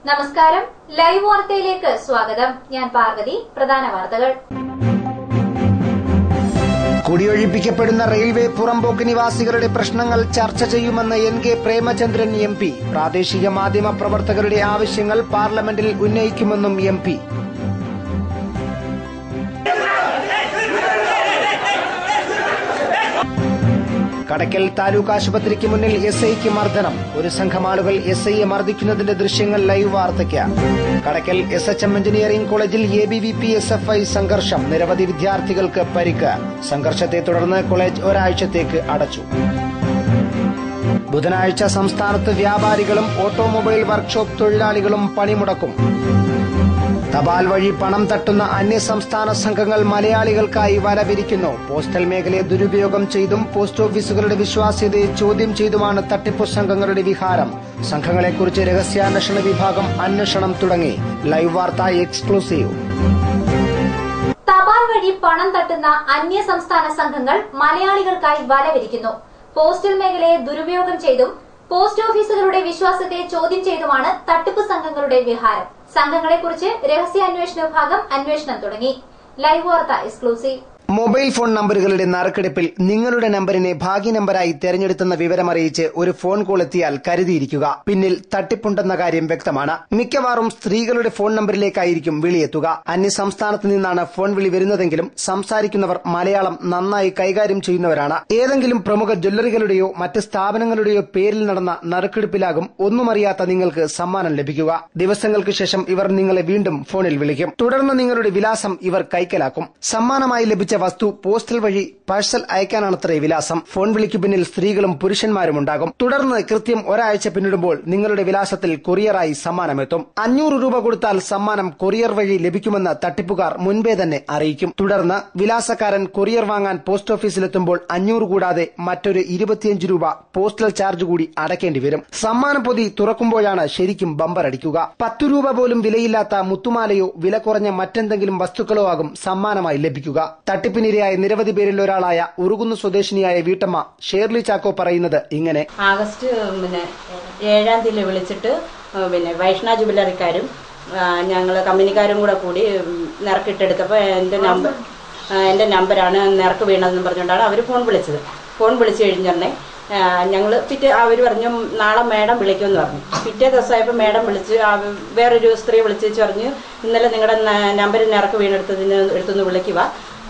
നമസ്കാരം, ലൈവ് വാർത്തയിലേക്ക് സ്വാഗതം. ഞാൻ പാർവതി. പ്രധാന വാർത്തകൾ. കുടിയൊഴിപ്പിക്കപ്പെടുന്ന റെയിൽവേ പുറമ്പോക്ക് നിവാസികളുടെ പ്രശ്നങ്ങൾ ചർച്ച ചെയ്യുമെന്ന് NK പ്രേമചന്ദ്രൻ MP. പ്രാദേശിക മാധ്യമ പ്രവർത്തകരുടെ ആവശ്യങ്ങൾ പാർലമെന്റിൽ ഉന്നയിക്കുമെന്നും MP. കടയ്ക്കൽ താലൂക്ക് ആശുപത്രിക്ക് മുന്നിൽ SIക്ക് മർദ്ദനം. ഒരു സംഘം ആളുകൾ SIയെ മർദ്ദിക്കുന്നതിന്റെ ദൃശ്യങ്ങൾ ലൈവ് വാർത്തയ്ക്ക്. കടയ്ക്കൽ SHM എഞ്ചിനീയറിംഗ് കോളേജിൽ ABVP SFI സംഘർഷം. നിരവധി വിദ്യാർത്ഥികൾക്ക് പരിക്ക്. സംഘർഷത്തെ തുടർന്ന് കോളേജ് ഒരാഴ്ചത്തേക്ക് അടച്ചു. ബുധനാഴ്ച സംസ്ഥാനത്ത് വ്യാപാരികളും ഓട്ടോമൊബൈൽ വർക്ക്ഷോപ്പ് തൊഴിലാളികളും പണിമുടക്കും. തപാൽ വഴി പണം തട്ടുന്ന അന്യസംസ്ഥാന സംഘങ്ങൾ മലയാളികൾക്കായി വലവിരിക്കുന്നു. പോസ്റ്റൽ മേഖലയെ ദുരുപയോഗം ചെയ്തും പോസ്റ്റ് ഓഫീസുകളുടെ വിശ്വാസ്യതയെ ചോദ്യം ചെയ്തുമാണ് തട്ടിപ്പു സംഘങ്ങളുടെ വിഹാരം. സംഘങ്ങളെക്കുറിച്ച് രഹസ്യാന്വേഷണ വിഭാഗം അന്വേഷണം തുടങ്ങി. ലൈവ് വാർത്ത എക്സ്ക്ലൂസീവ്. തപാൽ വഴി പണം തട്ടുന്ന അന്യസംസ്ഥാന സംഘങ്ങൾ മലയാളികൾക്കായി വലവിരിക്കുന്നു. പോസ്റ്റൽ മേഖലയെ ദുരുപയോഗം ചെയ്തും പോസ്റ്റ് ഓഫീസുകളുടെ വിശ്വാസത്തെ ചോദ്യം ചെയ്തുമാണ് തട്ടിപ്പ് സംഘങ്ങളുടെ വിഹാരം. സംഘങ്ങളെക്കുറിച്ച് രഹസ്യാന്വേഷണ വിഭാഗം അന്വേഷണം തുടങ്ങി. ലൈവ് വാർത്ത എക്സ്ക്ലൂസീവ്. മൊബൈൽ ഫോൺ നമ്പറുകളുടെ നറുക്കെടുപ്പിൽ നിങ്ങളുടെ നമ്പറിനെ ഭാഗ്യ നമ്പറായി തെരഞ്ഞെടുത്തെന്ന വിവരമറിയിച്ച് ഒരു ഫോൺ കോൾ എത്തിയാൽ കരുതിയിരിക്കുക. പിന്നിൽ തട്ടിപ്പുണ്ടെന്ന കാര്യം വ്യക്തമാണ്. മിക്കവാറും സ്ത്രീകളുടെ ഫോൺ നമ്പറിലേക്കായിരിക്കും വിളിയെത്തുക. അന്യസംസ്ഥാനത്ത് നിന്നാണ് ഫോൺ വിളി വരുന്നതെങ്കിലും സംസാരിക്കുന്നവർ മലയാളം നന്നായി കൈകാര്യം ചെയ്യുന്നവരാണ്. ഏതെങ്കിലും പ്രമുഖ ജ്വല്ലറികളുടെയോ മറ്റ് സ്ഥാപനങ്ങളുടെയോ പേരിൽ നടന്ന നറുക്കെടുപ്പിലാകും ഒന്നുമറിയാത്ത നിങ്ങൾക്ക് സമ്മാനം ലഭിക്കുക. ദിവസങ്ങൾക്ക് ശേഷം ഇവർ നിങ്ങളെ വീണ്ടും ഫോണിൽ വിളിക്കും. തുടർന്ന് നിങ്ങളുടെ വിലാസം ഇവർ കൈക്കലാക്കും. സമ്മാനമായി ലഭിച്ച വസ്തു പോസ്റ്റൽ വഴി പാഴ്സൽ അയക്കാനാണത്രേ വിലാസം. ഫോൺ വിളിക്ക് പിന്നിൽ സ്ത്രീകളും പുരുഷന്മാരും ഉണ്ടാകും. തുടർന്ന് കൃത്യം ഒരാഴ്ച പിന്നിടുമ്പോൾ നിങ്ങളുടെ വിലാസത്തിൽ കൊറിയറായി സമ്മാനമെത്തും. 500 രൂപ കൊടുത്താൽ സമ്മാനം കൊറിയർ വഴി ലഭിക്കുമെന്ന് തട്ടിപ്പുകാർ മുൻപേ തന്നെ അറിയിക്കും. തുടർന്ന് വിലാസക്കാരൻ കൊറിയർ വാങ്ങാൻ പോസ്റ്റ് ഓഫീസിലെത്തുമ്പോൾ 500 കൂടാതെ മറ്റൊരു 25 രൂപ പോസ്റ്റൽ ചാർജ് കൂടി അടയ്ക്കേണ്ടി വരും. സമ്മാനപ്പൊതി തുറക്കുമ്പോഴാണ് ശരിക്കും ബമ്പറടിക്കുക. 10 രൂപ പോലും വിലയില്ലാത്ത മുത്തുമാലയോ വില കുറഞ്ഞ മറ്റെന്തെങ്കിലും വസ്തുക്കളോ ആകും സമ്മാനമായി ലഭിക്കുക. തട്ടിപ്പിനിരയായ നിരവധി പേരിൽ ഒരാളായ ഉറുകുന്ന് സ്വദേശിനിയായ വീട്ടമ്മ ഷേർലി ചാക്കോ പറയുന്നത് ഇങ്ങനെ. ആഗസ്റ്റ് 7-ാം തീയതി വിളിച്ചിട്ട് വൈഷ്ണ ജുവലറിക്കാരും ഞങ്ങൾ കമ്പനിക്കാരും കൂടി നിറക്കിട്ടെടുത്തപ്പോൾ എൻ്റെ നമ്പറാണ് നിറക്ക് വീണതെന്ന് പറഞ്ഞുകൊണ്ടാണ് അവർ ഫോൺ വിളിച്ചത്. ഫോൺ വിളിച്ചു കഴിഞ്ഞെ ഞങ്ങൾ അവർ പറഞ്ഞു നാളെ മേഡം വിളിക്കുമെന്ന് പറഞ്ഞു. പിറ്റേ ദിവസമായപ്പോൾ മേഡം വിളിച്ച് വേറൊരു സ്ത്രീ വിളിച്ചു പറഞ്ഞു ഇന്നലെ നിങ്ങളുടെ നമ്പർ നിറക്ക് എടുത്തുനിന്ന് വിളിക്കുക.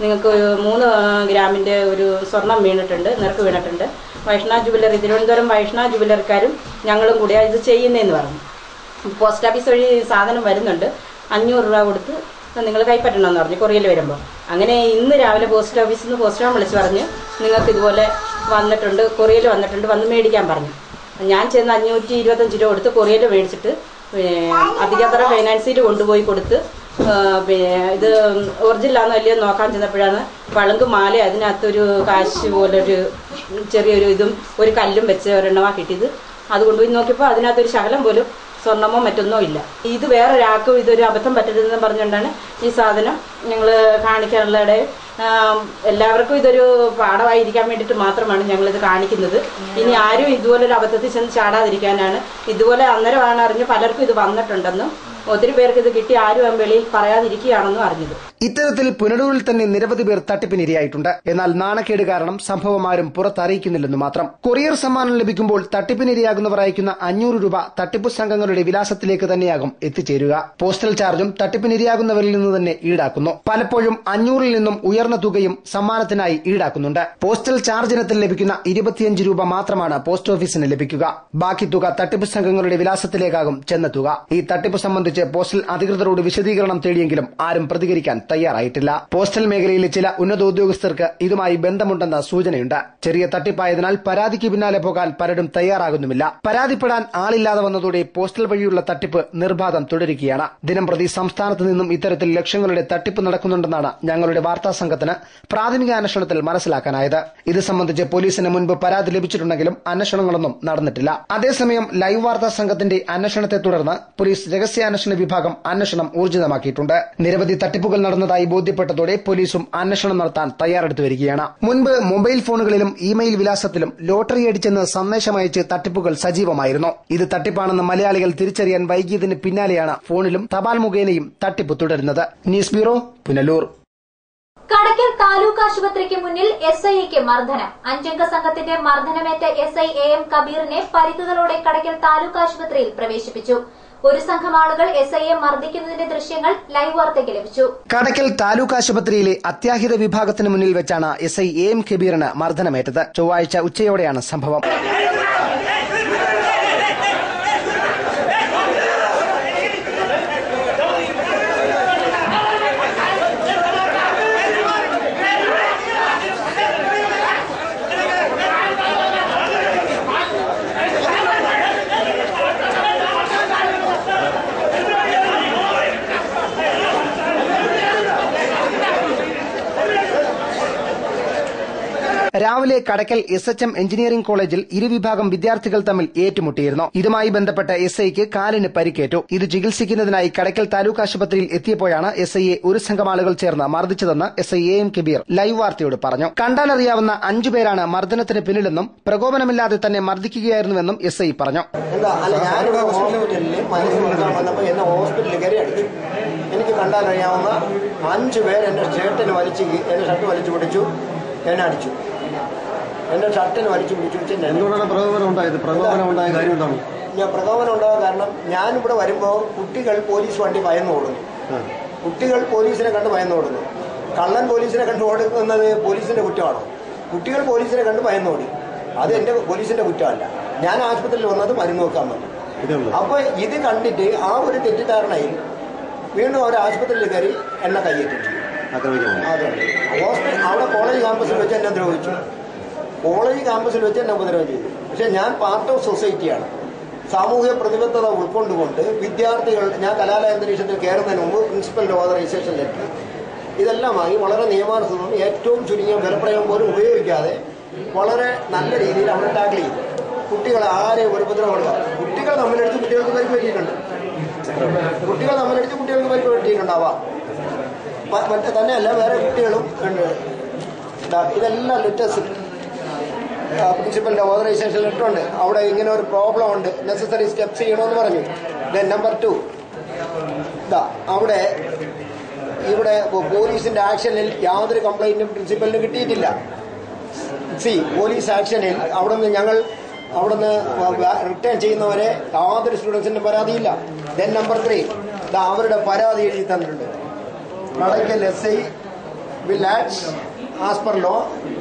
നിങ്ങൾക്ക് 3 ഗ്രാമിൻ്റെ ഒരു സ്വർണം വീണിട്ടുണ്ട്, നിറക്ക് വീണിട്ടുണ്ട്. വൈഷ്ണ ജുവലറി, തിരുവനന്തപുരം വൈഷ്ണ ജുവലറിക്കാരും ഞങ്ങളും കൂടിയാണ് ഇത് ചെയ്യുന്നതെന്ന് പറഞ്ഞു. പോസ്റ്റ് ഓഫീസ് വഴി സാധനം വരുന്നുണ്ട്, 500 രൂപ കൊടുത്ത് നിങ്ങൾ കൈപ്പറ്റണമെന്ന് പറഞ്ഞു കൊറിയയിൽ വരുമ്പോൾ. അങ്ങനെ ഇന്ന് രാവിലെ പോസ്റ്റ് ഓഫീസിൽ നിന്ന് പോസ്റ്റ്മാൻ വിളിച്ച് പറഞ്ഞ് നിങ്ങൾക്ക് ഇതുപോലെ വന്നിട്ടുണ്ട്, കൊറിയയിൽ വന്നിട്ടുണ്ട്, വന്ന് മേടിക്കാൻ പറഞ്ഞു. ഞാൻ ചെന്ന് 525 രൂപ കൊടുത്ത് കൊറിയയിൽ മേടിച്ചിട്ട് അധികത്തറ ഫൈനാൻസിൽ കൊണ്ടുപോയി കൊടുത്ത് ഇത് ഒറിജിനലാണോ അല്ലയോ നോക്കാൻ ചെന്നപ്പോഴാണ് വളങ്ക് മാല അതിനകത്തൊരു കാശ് പോലൊരു ചെറിയൊരു ഇതും ഒരു കല്ലും വെച്ച് ഒരെണ്ണമാ കിട്ടിയത്. അത് കൊണ്ടുപോയി നോക്കിയപ്പോൾ അതിനകത്തൊരു ശകലം പോലും സ്വർണ്ണമോ മറ്റൊന്നോ ഇല്ല. ഇത് വേറൊരാൾക്കും ഇതൊരു അബദ്ധം പറ്റരുതെന്ന് പറഞ്ഞുകൊണ്ടാണ് ഈ സാധനം ഞങ്ങൾ കാണിക്കാനുള്ള എല്ലാവർക്കും ഇതൊരു പാഠമായിരിക്കാൻ വേണ്ടിയിട്ട് മാത്രമാണ് ഞങ്ങളിത് കാണിക്കുന്നത്. ഇനി ആരും ഇതുപോലൊരു അബദ്ധത്തിൽ ചെന്ന് ചാടാതിരിക്കാനാണ്. ഇതുപോലെ അന്നേരമാണ് അറിഞ്ഞ് പലർക്കും ഇത് വന്നിട്ടുണ്ടെന്നും ഒത്തിരി പേർക്ക് ഇത് കിട്ടി ആരും വെളിയിൽ പറയാതിരിക്കുകയാണെന്നും അറിഞ്ഞത്. ഇത്തരത്തിൽ പുനലൂരിൽ തന്നെ നിരവധി പേർ തട്ടിപ്പിനിരയായിട്ടുണ്ട്. എന്നാൽ നാണക്കേട് കാരണം സംഭവം ആരും പുറത്തറിയിക്കുന്നില്ലെന്ന് മാത്രം. കൊറിയർ സമ്മാനം ലഭിക്കുമ്പോൾ തട്ടിപ്പിനിരയാകുന്നവർ അയക്കുന്ന 500 രൂപ തട്ടിപ്പു സംഘങ്ങളുടെ വിലാസത്തിലേക്ക് തന്നെയാകും എത്തിച്ചേരുക. പോസ്റ്റൽ ചാർജും തട്ടിപ്പിനിരയാകുന്നവരിൽ നിന്ന് തന്നെ ഈടാക്കുന്നു. പലപ്പോഴും 500-ൽ നിന്നും ഉയർന്ന തുകയും സമ്മാനത്തിനായി ഈടാക്കുന്നുണ്ട്. പോസ്റ്റൽ ചാർജ് ഇനത്തിൽ ലഭിക്കുന്ന 25 രൂപ മാത്രമാണ് പോസ്റ്റ് ഓഫീസിന് ലഭിക്കുക. ബാക്കി തുക തട്ടിപ്പു സംഘങ്ങളുടെ വിലാസത്തിലേക്കാകും ചെന്നെത്തുക. ഈ തട്ടിപ്പ് സംബന്ധിച്ച് പോസ്റ്റൽ അധികൃതരോട് വിശദീകരണം തേടിയെങ്കിലും ആരും പ്രതികരിക്കാൻ തയ്യാറായിട്ടില്ല. പോസ്റ്റൽ മേഖലയിലെ ചില ഉന്നത ഉദ്യോഗസ്ഥർക്ക് ഇതുമായി ബന്ധമുണ്ടെന്ന സൂചനയുണ്ട്. ചെറിയ തട്ടിപ്പായതിനാൽ പരാതിക്ക് പിന്നാലെ പോകാൻ പലരും തയ്യാറാകുന്നുമില്ല. പരാതിപ്പെടാൻ ആളില്ലാതെ വന്നതോടെ പോസ്റ്റൽ വഴിയുള്ള തട്ടിപ്പ് നിർബാധം തുടരുകയാണ്. ദിനംപ്രതി സംസ്ഥാനത്ത് നിന്നും ഇത്തരത്തിൽ ലക്ഷങ്ങളുടെ തട്ടിപ്പ് നടക്കുന്നുണ്ടെന്നാണ് ഞങ്ങളുടെ വാർത്താ സംഘത്തിന് പ്രാഥമിക അന്വേഷണത്തിൽ മനസ്സിലാക്കാനായത്. ഇത് സംബന്ധിച്ച് പോലീസിന് മുൻപ് പരാതി ലഭിച്ചിട്ടുണ്ടെങ്കിലും അന്വേഷണങ്ങളൊന്നും നടന്നിട്ടില്ല. അതേസമയം ലൈവ് വാർത്താ സംഘത്തിന്റെ അന്വേഷണത്തെ തുടർന്ന് പോലീസ് രഹസ്യാന്വേഷണ അന്വേഷണ വിഭാഗം അന്വേഷണം ഊർജിതമാക്കിയിട്ടുണ്ട്. നിരവധി തട്ടിപ്പുകൾ നടന്നതായി ബോധ്യപ്പെട്ടതോടെ പോലീസും അന്വേഷണം നടത്താൻ തയ്യാറെടുത്തു വരികയാണ്. മുൻപ് മൊബൈൽ ഫോണുകളിലും ഇമെയിൽ വിലാസത്തിലും ലോട്ടറി അടിച്ചെന്ന് സന്ദേശമയച്ച് തട്ടിപ്പുകൾ സജീവമായിരുന്നു. ഇത് തട്ടിപ്പാണെന്ന് മലയാളികൾ തിരിച്ചറിയാൻ വൈകിയതിന് പിന്നാലെയാണ് ഫോണിലും തപാൽ മുഖേനയും തട്ടിപ്പ് തുടരുന്നത്. News bureau, Punalur. കടയ്ക്കൽ താലൂക്ക് ആശുപത്രിക്ക് മുന്നിൽ SIക്ക് മർദ്ദനം. 5-അംഗ സംഘത്തിന്റെ മർദ്ദനമേറ്റ SI AM കബീറിനെ പരിക്കുകളോടെ കടയ്ക്കൽ താലൂക്ക് ആശുപത്രിയിൽ പ്രവേശിപ്പിച്ചു. ഒരു സംഘം ആളുകൾ SIയെ മർദ്ദിക്കുന്നതിന്റെ ദൃശ്യങ്ങൾ ലൈവ് വാർത്തയ്ക്ക് ലഭിച്ചു. കടയ്ക്കൽ താലൂക്ക് ആശുപത്രിയിലെ അത്യാഹിത വിഭാഗത്തിന് മുന്നിൽ വെച്ചാണ് SI AM കബീറിന് മർദ്ദനമേറ്റത്. ചൊവ്വാഴ്ച ഉച്ചയോടെയാണ് സംഭവം. രാവിലെ കടയ്ക്കൽ SHM എഞ്ചിനീയറിംഗ് കോളേജിൽ ഇരുവിഭാഗം വിദ്യാർത്ഥികൾ തമ്മിൽ ഏറ്റുമുട്ടിയിരുന്നു. ഇതുമായി ബന്ധപ്പെട്ട SIക്ക് കാലിന് പരിക്കേറ്റു. ഇത് ചികിത്സിക്കുന്നതിനായി കടയ്ക്കൽ താലൂക്ക് ആശുപത്രിയിൽ എത്തിയപ്പോഴാണ് SIയെ ഒരു സംഘം ആളുകൾ ചേർന്ന് മർദ്ദിച്ചതെന്ന് SI AM കബീർ ലൈവ് വാർത്തയോട് പറഞ്ഞു. കണ്ടാലറിയാവുന്ന 5 പേരാണ് മർദ്ദനത്തിന് പിന്നിലെന്നും പ്രകോപനമില്ലാതെ തന്നെ മർദ്ദിക്കുകയായിരുന്നുവെന്നും SI പറഞ്ഞു. എനിക്ക് കണ്ടാലറിയാവുന്ന 5 പേർ എന്റെ ഷർട്ട് വലിച്ചു പിടിച്ചു, എന്നെ അടിച്ചു. എന്റെ ഷർട്ടിന് വലിച്ചു പിടിച്ചു. എന്തുകൊണ്ടാണ് പ്രകോപനം ഉണ്ടായത്? പ്രകോപനം ഉണ്ടായ കാര്യം എന്താണ്? പ്രകോപനം ഉണ്ടാകാൻ കാരണം ഞാനിവിടെ വരുമ്പോൾ കുട്ടികൾ പോലീസ് വണ്ടി ഭയന്ന് ഓടുന്നു. കുട്ടികൾ പോലീസിനെ കണ്ട് ഭയന്ന് ഓടുന്നു. കള്ളൻ പോലീസിനെ കണ്ട് ഓടുന്നത് പോലീസിന്റെ കുറ്റമാണോ? കുട്ടികൾ പോലീസിനെ കണ്ട് ഭയന്ന് ഓടി. അത് എന്റെ പോലീസിന്റെ കുറ്റമല്ല. ഞാൻ ആശുപത്രിയിൽ വന്നത് മരുന്ന് നോക്കാൻ വന്നു. അപ്പൊ ഇത് കണ്ടിട്ട് ആ ഒരു തെറ്റിദ്ധാരണയിൽ വീണ്ടും അവർ ആശുപത്രിയിൽ കയറി എന്നെ കയ്യേറ്റിട്ടു. അതെ, അവിടെ കോളേജ് ക്യാമ്പസിൽ വെച്ച് എന്നെ ദ്രോഹിച്ചു. കോളേജ് ക്യാമ്പസിൽ വെച്ച് എന്നെ ഉപദ്രവം ചെയ്തു. പക്ഷെ ഞാൻ പാർട്ട് ഓഫ് സൊസൈറ്റിയാണ്. സാമൂഹിക പ്രതിബദ്ധത ഉൾക്കൊണ്ടുകൊണ്ട് വിദ്യാർത്ഥികൾ, ഞാൻ കലാലയാന്തരീക്ഷത്തിൽ കയറുന്നതിന് മുമ്പ് പ്രിൻസിപ്പലിന്റെ ഓതറൈസേഷൻ ലെറ്റർ ഇതെല്ലാമായി വളരെ നിയമാനുസൃതം ഏറ്റവും ചുരുങ്ങിയ ബലപ്രയോഗം പോലും ഉപയോഗിക്കാതെ വളരെ നല്ല രീതിയിൽ അവിടെ ടാക്കിൾ ചെയ്തു. കുട്ടികളെ ആരെയും ഒരു ഉപദ്രവം കുട്ടികൾ തമ്മിലടിച്ച് കുട്ടികൾക്ക് പരിക്ക് പറ്റിയിട്ടുണ്ട്. പറ്റിയിട്ടുണ്ടാവാം. മറ്റേ തന്നെയല്ല, വേറെ കുട്ടികളും ഉണ്ട്. ഇതെല്ലാം ലെറ്റേഴ്സ് പ്രിൻസിപ്പലിന്റെ ഓതറൈസേഷൻ ലെറ്റർ ഉണ്ട്. അവിടെ ഇങ്ങനെ ഒരു പ്രോബ്ലം ഉണ്ട്, നെസസറി സ്റ്റെപ്സ് ചെയ്യണമെന്ന് പറഞ്ഞു. നമ്പർ 2 അവിടെ ഇവിടെ പോലീസിന്റെ ആക്ഷനിൽ യാതൊരു കംപ്ലൈന്റും പ്രിൻസിപ്പലിന് കിട്ടിയിട്ടില്ല. പോലീസ് ആക്ഷനിൽ ഞങ്ങൾ അവിടുന്ന് റിട്ടേൺ ചെയ്യുന്നവരെ യാതൊരു സ്റ്റുഡൻസിന്റെ പരാതിയില്ല. നമ്പർ 3 അവരുടെ പരാതി എഴുതി തന്നിട്ടുണ്ട്. Kadakkal SI will act as per law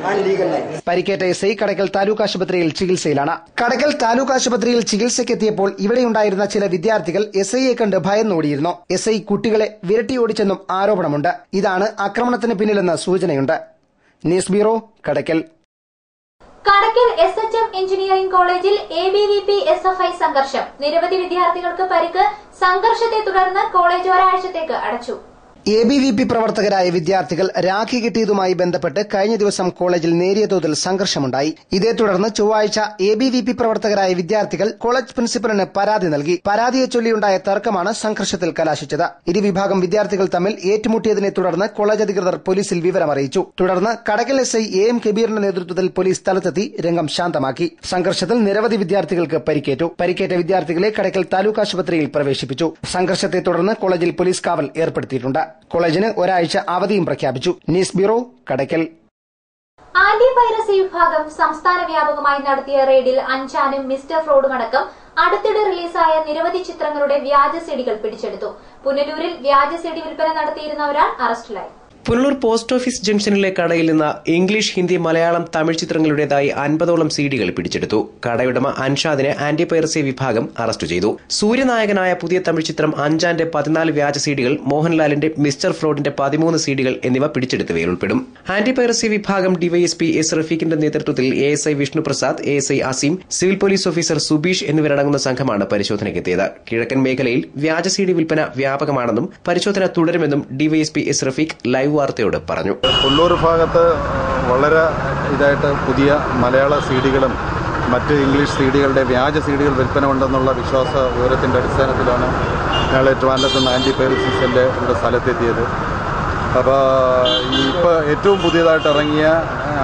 and legal lines. പരിക്കേറ്റ SI കടയ്ക്കൽ താലൂക്ക് ആശുപത്രിയിൽ ചികിത്സയിലാണ്. കടയ്ക്കൽ താലൂക്ക് ആശുപത്രിയിൽ ചികിത്സയ്ക്കെത്തിയപ്പോൾ ഇവിടെയുണ്ടായിരുന്ന ചില വിദ്യാർത്ഥികൾ SIയെ കണ്ട് ഭയന്നോടിയിരുന്നു. SI കുട്ടികളെ വിരട്ടിയോടിച്ചെന്നും ആരോപണമുണ്ട്. ഇതാണ് ആക്രമണത്തിന് പിന്നിലെന്ന് സൂചനയുണ്ട്. News bureau, Kadakkal. Kadakkal SHM engineering കോളേജിൽ ABVP SFI സംഘർഷം. നിരവധി വിദ്യാർത്ഥികൾക്ക് പരിക്ക്. സംഘർഷത്തെ തുടർന്ന് കോളേജ് ഒരാഴ്ചത്തേക്ക് അടച്ചു. ABVP പ്രവർത്തകരായ വിദ്യാർത്ഥികൾ രാഖി കിട്ടിയതുമായി ബന്ധപ്പെട്ട് കഴിഞ്ഞ ദിവസം കോളേജിൽ നേരിയ തോതിൽ സംഘർഷമുണ്ടായി. ഇതേ തുടർന്ന് ചൊവ്വാഴ്ച ABVP പ്രവർത്തകരായ വിദ്യാർത്ഥികൾ കോളേജ് പ്രിൻസിപ്പലിന് പരാതി നൽകി. പരാതിയെ ചൊല്ലിയുണ്ടായ തർക്കമാണ് സംഘർഷത്തിൽ കലാശിച്ചത്. ഇരുവിഭാഗം വിദ്യാർത്ഥികൾ തമ്മിൽ ഏറ്റുമുട്ടിയതിനെ തുടർന്ന് കോളേജ് അധികൃതർ പോലീസിൽ വിവരമറിയിച്ചു. തുടർന്ന് കടയ്ക്കൽ SI AM കബീറിന്റെ നേതൃത്വത്തിൽ പോലീസ് സ്ഥലത്തെത്തി രംഗം ശാന്തമാക്കി. സംഘർഷത്തിൽ നിരവധി വിദ്യാർത്ഥികൾക്ക് പരിക്കേറ്റു. പരിക്കേറ്റ വിദ്യാർത്ഥികളെ കടയ്ക്കൽ താലൂക്ക് ആശുപത്രിയിൽ പ്രവേശിപ്പിച്ചു. സംഘർഷത്തെ തുടർന്ന് കോളേജിൽ പോലീസ് കാവൽ ഏർപ്പെടുത്തിയിട്ടുണ്ട്. കോളേജിന് ഒരാഴ്ച അവധിയും പ്രഖ്യാപിച്ചു. News bureau, Kadakkal. Anti piracy വിഭാഗം സംസ്ഥാന വ്യാപകമായി നടത്തിയ റെയ്ഡിൽ അഞ്ചാനും മിസ്റ്റർ ഫ്രോഡുമടക്കം അടുത്തിടെ റിലീസായ നിരവധി ചിത്രങ്ങളുടെ വ്യാജ സിഡികൾ പിടിച്ചെടുത്തു. പുനലൂരിൽ വ്യാജ സിഡി വിൽപ്പന നടത്തിയിരുന്ന ഒരാൾ അറസ്റ്റിലായി. പുനലൂർ പോസ്റ്റ് ഓഫീസ് ജംഗ്ഷനിലെ കടയിൽ നിന്ന് ഇംഗ്ലീഷ്, ഹിന്ദി, മലയാളം, തമിഴ് ചിത്രങ്ങളുടേതായി 50ഓളം സിഡികൾ പിടിച്ചെടുത്തു. കടയുടമ അൻഷാദിനെ ആന്റി പൈറസി വിഭാഗം അറസ്റ്റ് ചെയ്തു. സൂര്യനായകനായ പുതിയ തമിഴ് ചിത്രം അഞ്ചാന്റെ 14 വ്യാജ സിഡികൾ, മോഹൻലാലിന്റെ മിസ്റ്റർ ഫ്രോഡിന്റെ 13 സിഡികൾ എന്നിവ പിടിച്ചെടുത്തവയിൽ ഉൾപ്പെടും. ആന്റി പൈറസി വിഭാഗം ഡിവൈഎസ്പി എസ് റഫീഖിന്റെ നേതൃത്വത്തിൽ ASI Vishnuprasad, ASI Azeem, civil police officer Subeesh എന്നിവരടങ്ങുന്ന സംഘമാണ് പരിശോധനയ്ക്കെത്തിയത്. കിഴക്കൻ മേഖലയിൽ വ്യാജ സിഡി വിൽപ്പന വ്യാപകമാണെന്നും പരിശോധന തുടരുമെന്നും ഡിവൈഎസ്പി എസ് റഫീഖ് ലൈവ് വാർത്തയോട് പറഞ്ഞു. പുനലൂർ ഭാഗത്ത് വളരെ ഇതായിട്ട് പുതിയ മലയാള സിഡികളും മറ്റ് ഇംഗ്ലീഷ് സിഡികളുടെ വ്യാജ സിഡികൾ വിൽപ്പന ഉണ്ടെന്നുള്ള വിശ്വാസ വിവരത്തിന്റെ അടിസ്ഥാനത്തിലാണ് ഞങ്ങൾ ട്രിവാൻഡ്രത്ത് നിന്ന് ആൻറ്റി പൈറസിൻ്റെ ഇവിടെ സ്ഥലത്തെത്തിയത്. അപ്പോൾ ഇപ്പോൾ ഏറ്റവും പുതിയതായിട്ട് ഇറങ്ങിയ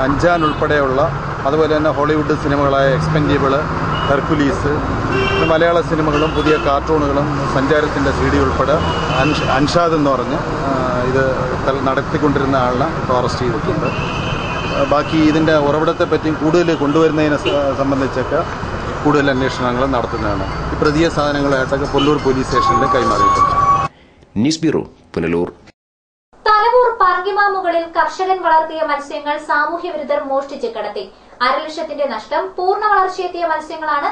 അഞ്ചാൻ ഉൾപ്പെടെയുള്ള, അതുപോലെ തന്നെ ഹോളിവുഡ് സിനിമകളായ എക്സ്പെൻഡിബിൾ, ഹെർക്കുലീസ്, മലയാള സിനിമകളും പുതിയ കാർട്ടൂണുകളും സഞ്ചാരത്തിൻ്റെ CD ഉൾപ്പെടെ അൻഷാദ് എന്ന് പറഞ്ഞ് ഇത് നടത്തിക്കൊണ്ടിരുന്ന ആളിനെ അറസ്റ്റ് ചെയ്തിട്ടുണ്ട്. ബാക്കി ഇതിൻ്റെ ഉറവിടത്തെ പറ്റിയും കൂടുതൽ കൊണ്ടുവരുന്നതിനെ സംബന്ധിച്ചൊക്കെ കൂടുതൽ അന്വേഷണങ്ങൾ നടത്തുന്നതാണ്. ഈ പ്രതിയ സാധനങ്ങളായിട്ടൊക്കെ പുനലൂർ പോലീസ് സ്റ്റേഷനിൽ കൈമാറിയിട്ടുണ്ട്. News bureau, Punalur. തലവൂർ പറങ്കിമാമുകളിൽ കർഷകൻ വളർത്തിയ മത്സ്യങ്ങൾ സാമൂഹ്യവിരുദ്ധർ മോഷ്ടിച്ച് കടത്തി. 1/2 ലക്ഷത്തിന്റെ നഷ്ടം. പൂർണ്ണ വളർച്ചയെത്തിയ മത്സ്യങ്ങളാണ്